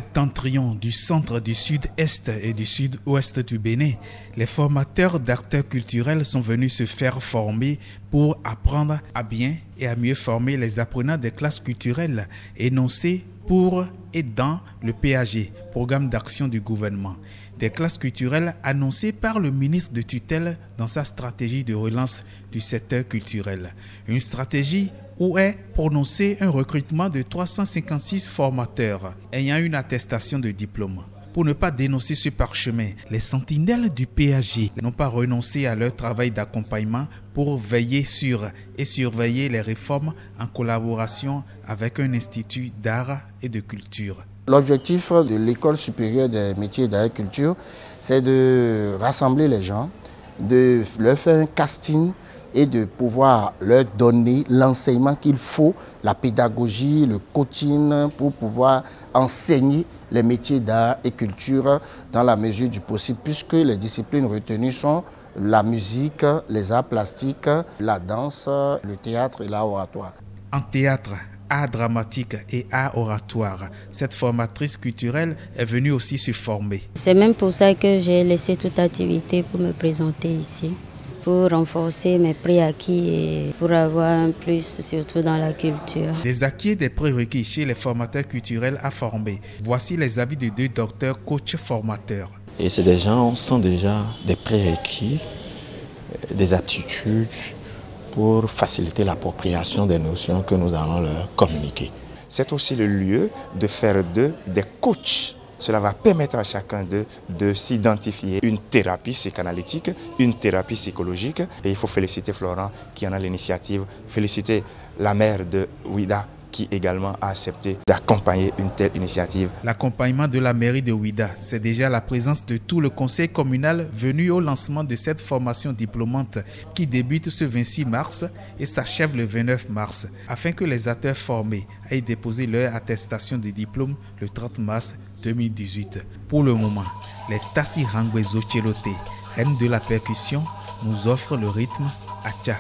Septentrion du centre, du sud-est et du sud-ouest du Bénin, les formateurs d'acteurs culturels sont venus se faire former pour apprendre à bien et à mieux former les apprenants des classes culturelles énoncées pour et dans le PAG, Programme d'action du gouvernement, des classes culturelles annoncées par le ministre de tutelle dans sa stratégie de relance du secteur culturel. Une stratégie où est prononcé un recrutement de 356 formateurs ayant une attestation de diplôme. Pour ne pas dénoncer ce parchemin, les sentinelles du PAG n'ont pas renoncé à leur travail d'accompagnement pour veiller sur et surveiller les réformes en collaboration avec un institut d'art et de culture. L'objectif de l'École supérieure des métiers d'agriculture, c'est de rassembler les gens, de leur faire un casting et de pouvoir leur donner l'enseignement qu'il faut, la pédagogie, le coaching pour pouvoir enseigner les métiers d'art et culture dans la mesure du possible, puisque les disciplines retenues sont la musique, les arts plastiques, la danse, le théâtre et l'art oratoire. En théâtre, art dramatique et art oratoire, cette formatrice culturelle est venue aussi se former. C'est même pour ça que j'ai laissé toute activité pour me présenter ici, pour renforcer mes préacquis et pour avoir un plus, surtout dans la culture. Les acquis et des prérequis chez les formateurs culturels à former. Voici les avis de deux docteurs coachs formateurs. Et c'est des gens sont déjà des prérequis, des aptitudes pour faciliter l'appropriation des notions que nous allons leur communiquer. C'est aussi le lieu de faire d'eux des coachs. Cela va permettre à chacun d'eux de s'identifier une thérapie psychanalytique, une thérapie psychologique. Et il faut féliciter Florent qui en a l'initiative, féliciter la mère de Ouida qui également a accepté d'accompagner une telle initiative. L'accompagnement de la mairie de Ouida, c'est déjà la présence de tout le conseil communal venu au lancement de cette formation diplômante qui débute ce 26 mars et s'achève le 29 mars, afin que les acteurs formés aillent déposer leur attestation de diplôme le 30 mars 2018. Pour le moment, les Tassi Rangwezo Chelote, reine de la percussion, nous offrent le rythme Acha.